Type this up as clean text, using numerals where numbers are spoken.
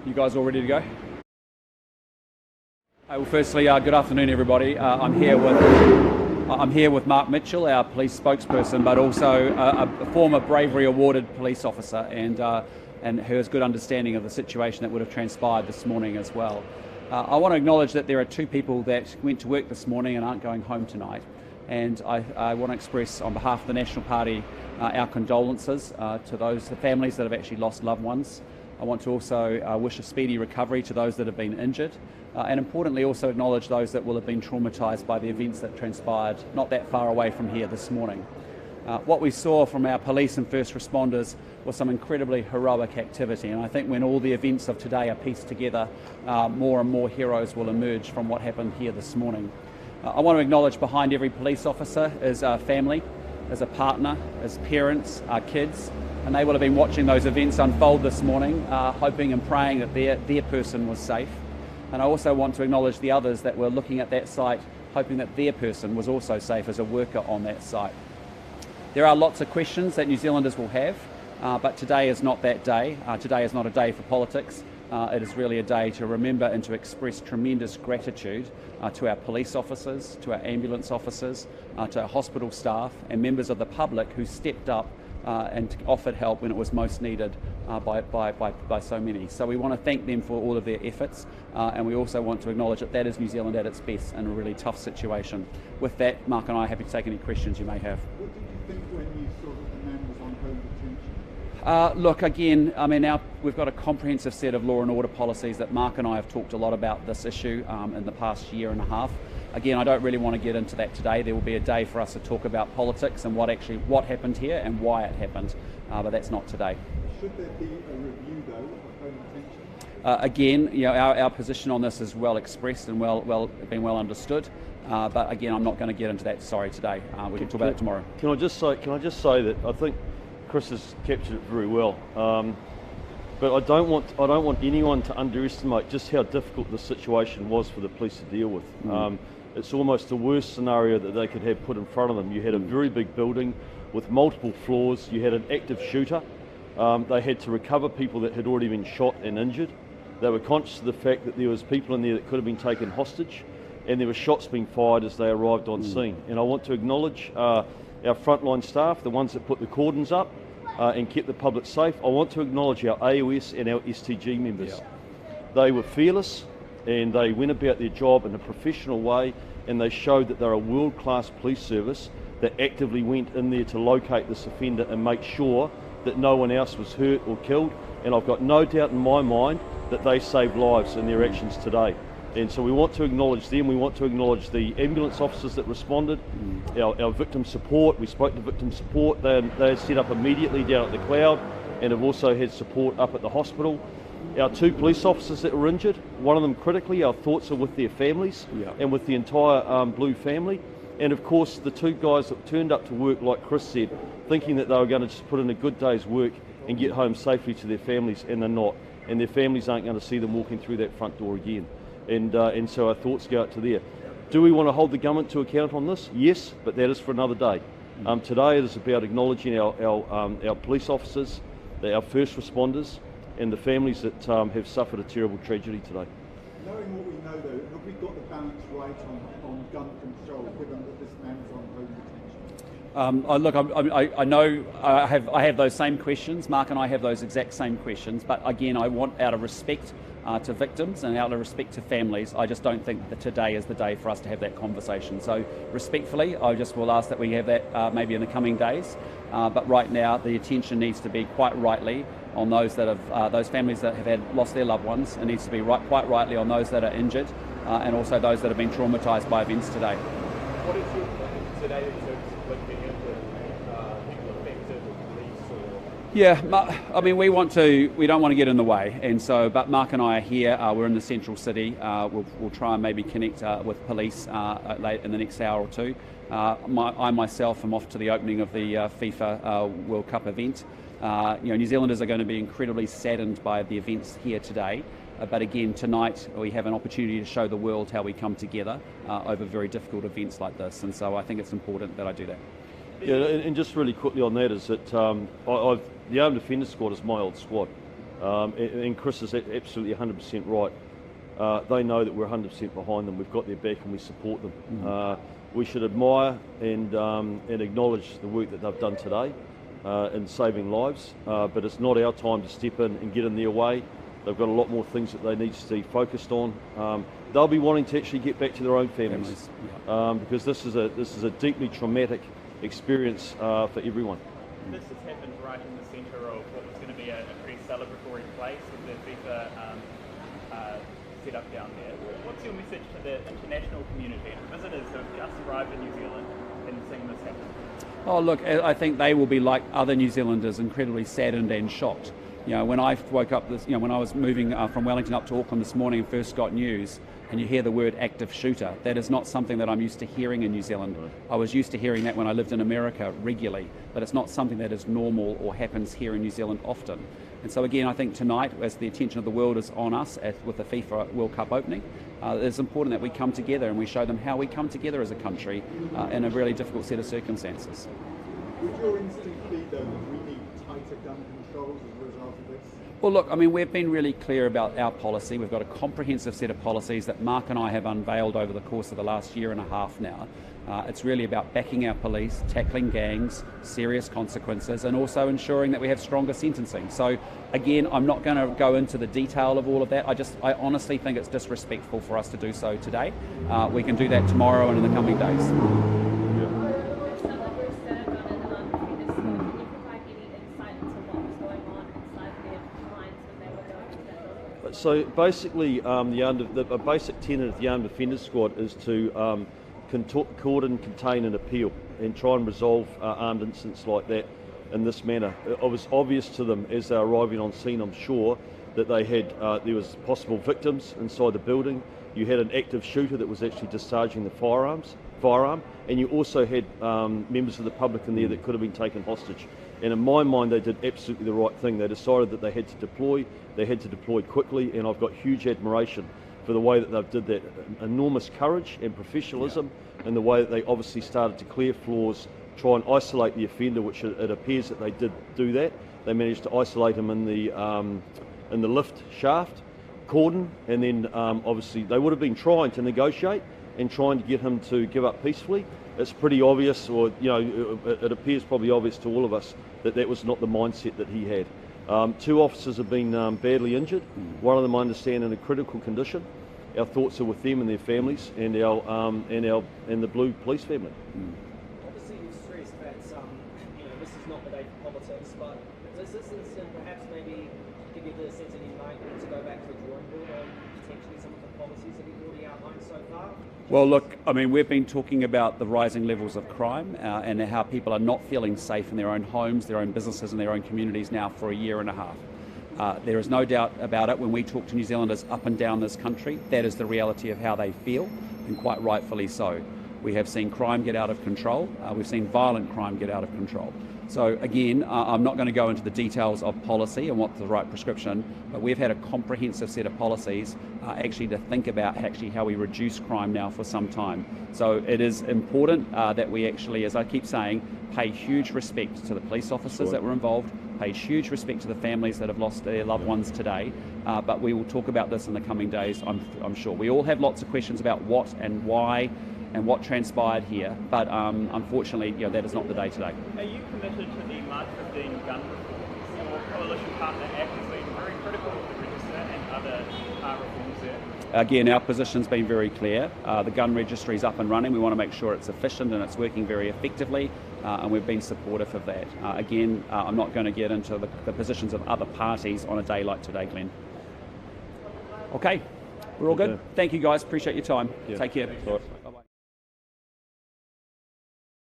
You guys all ready to go? Well, firstly, good afternoon, everybody. I'm here with Mark Mitchell, our police spokesperson, but also a former bravery awarded police officer, and who has good understanding of the situation that would have transpired this morning as well. I want to acknowledge that there are two people that went to work this morning and aren't going home tonight, and I want to express on behalf of the National Party our condolences to the families that have actually lost loved ones. I want to also wish a speedy recovery to those that have been injured, and importantly also acknowledge those that will have been traumatised by the events that transpired not that far away from here this morning. What we saw from our police and first responders was some incredibly heroic activity, and I think when all the events of today are pieced together, more and more heroes will emerge from what happened here this morning. I want to acknowledge behind every police officer is a family, as a partner, as parents, our kids, and they will have been watching those events unfold this morning, hoping and praying that their person was safe. And I also want to acknowledge the others that were looking at that site, hoping that their person was also safe as a worker on that site. There are lots of questions that New Zealanders will have, but today is not that day. Today is not a day for politics. It is really a day to remember and to express tremendous gratitude to our police officers, to our ambulance officers, to our hospital staff and members of the public who stepped up and offered help when it was most needed by so many. So we want to thank them for all of their efforts, and we also want to acknowledge that that is New Zealand at its best in a really tough situation. With that, Mark and I are happy to take any questions you may have. What did you think when you saw that the man was on home detention? Look, again, I mean, now we've got a comprehensive set of law and order policies that Mark and I have talked a lot about this issue in the past year and a half. Again, I don't really want to get into that today. There will be a day for us to talk about politics and what happened here and why it happened, but that's not today. Should there be a review, though, of home detention? Again, you know, our position on this is well expressed and been well understood. But again, I'm not going to get into that. Sorry, today. We can talk about it tomorrow. Can I just say that I think Chris has captured it very well. But I don't want anyone to underestimate just how difficult the situation was for the police to deal with. It's almost the worst scenario that they could have put in front of them. You had a very big building with multiple floors. You had an active shooter. They had to recover people that had already been shot and injured. They were conscious of the fact that there was people in there that could have been taken hostage, and there were shots being fired as they arrived on scene. And I want to acknowledge our frontline staff, the ones that put the cordons up and kept the public safe. I want to acknowledge our AOS and our STG members. Yeah. They were fearless, and they went about their job in a professional way, and they showed that they're a world-class police service that actively went in there to locate this offender and make sure that no one else was hurt or killed. And I've got no doubt in my mind that they saved lives in their actions today. And so we want to acknowledge them. We want to acknowledge the ambulance officers that responded, our victim support. We spoke to victim support. They set up immediately down at the Cloud, and have also had support up at the hospital. Our two police officers that were injured, one of them critically, our thoughts are with their families and with the entire Blue family. And of course, the two guys that turned up to work, like Chris said, thinking that they were going to just put in a good day's work and get home safely to their families, and they're not. And their families aren't going to see them walking through that front door again. And so our thoughts go out to there. Do we want to hold the government to account on this? Yes, but that is for another day. Today it is about acknowledging our police officers, our first responders, and the families that have suffered a terrible tragedy today. Knowing what we know, though, have we got the balance right on gun control, given that this man is on home detention? Look, I know I have those same questions. Mark and I have those exact same questions. But again, I want, out of respect to victims and out of respect to families, I just don't think that today is the day for us to have that conversation. So respectfully, I just will ask that we have that maybe in the coming days. But right now, the attention needs to be quite rightly on those that have those families that have lost their loved ones. It needs to be quite rightly on those that are injured, and also those that have been traumatised by events today. What is your plan today in terms of looking into people affected or police or? Yeah, I mean, we don't want to get in the way, and so, but Mark and I are here, we're in the central city, we'll try and maybe connect with police late in the next hour or two. I myself am off to the opening of the FIFA World Cup event. New Zealanders are going to be incredibly saddened by the events here today. But again, tonight we have an opportunity to show the world how we come together over very difficult events like this. And so I think it's important that I do that. Yeah, and just really quickly on that is that the Armed Defenders Squad is my old squad. And Chris is absolutely 100% right. They know that we're 100% behind them. We've got their back and we support them. We should admire and acknowledge the work that they've done today in saving lives, but it's not our time to step in and get in their way. They've got a lot more things that they need to stay focused on. They'll be wanting to actually get back to their own families, because this is a deeply traumatic experience for everyone. This has happened right in the centre of what was going to be a pretty celebratory place with the FIFA set up down there. What's your message to the international community and visitors who have just arrived in New Zealand and seeing this happen? Oh, look, I think they will be like other New Zealanders, incredibly saddened and shocked. You know, when I woke up when I was moving from Wellington up to Auckland this morning and first got news, and you hear the word active shooter, that is not something that I'm used to hearing in New Zealand. I was used to hearing that when I lived in America regularly, but it's not something that is normal or happens here in New Zealand often. And so again, I think tonight, as the attention of the world is on us with the FIFA World Cup opening, it's important that we come together and we show them how we come together as a country in a really difficult set of circumstances. Would your instinct be, though, that we need tighter gun controls as a result of this? Well, look, I mean, we've been really clear about our policy. We've got a comprehensive set of policies that Mark and I have unveiled over the course of the last year and a half now. It's really about backing our police, tackling gangs, serious consequences, and also ensuring that we have stronger sentencing. So, again, I'm not going to go into the detail of all of that. I honestly think it's disrespectful for us to do so today. We can do that tomorrow and in the coming days. So basically, the basic tenet of the Armed Offenders Squad is to coordinate, contain and appeal and try and resolve armed incidents like that in this manner. It was obvious to them as they were arriving on scene, I'm sure, that they had there was possible victims inside the building. You had an active shooter that was actually discharging the firearm, and you also had members of the public in there that could have been taken hostage. And in my mind, they did absolutely the right thing. They decided that they had to deploy. They had to deploy quickly, and I've got huge admiration for the way that they've did that. Enormous courage and professionalism, and the way that they obviously started to clear floors, try and isolate the offender, which it appears that they did do that. They managed to isolate him in the lift shaft, cordon, and then obviously they would have been trying to negotiate and trying to get him to give up peacefully. It's pretty obvious, or it appears probably obvious to all of us that that was not the mindset that he had. 2 officers have been badly injured. One of them, I understand, in a critical condition. Our thoughts are with them and their families, and the Blue Police family. Obviously, you've stressed that this is not the day for politics, but does this incident perhaps maybe give you the sense that you might need to go back to the drawing board on potentially some of the policies that you've already outlined so far? Well, look, I mean, we've been talking about the rising levels of crime and how people are not feeling safe in their own homes, their own businesses and their own communities now for a year and a half. There is no doubt about it when we talk to New Zealanders up and down this country, that is the reality of how they feel, and quite rightfully so. We have seen crime get out of control. We've seen violent crime get out of control. So again, I'm not going to go into the details of policy and what's the right prescription, but we've had a comprehensive set of policies actually to think about actually how we reduce crime now for some time. So it is important that we actually, as I keep saying, pay huge respect to the police officers that were involved, pay huge respect to the families that have lost their loved ones today, but we will talk about this in the coming days, I'm sure. We all have lots of questions about what and why and what transpired here, but unfortunately, that is not the day today. Are you committed to the March 15 gun reforms? Your coalition partner ACT has been very critical of the register and other reforms there. Again, our position's been very clear. The gun registry is up and running. We want to make sure it's efficient and it's working very effectively, and we've been supportive of that. Again, I'm not going to get into the positions of other parties on a day like today, Glenn. Okay, we're all good. Thank you guys, appreciate your time. Take care.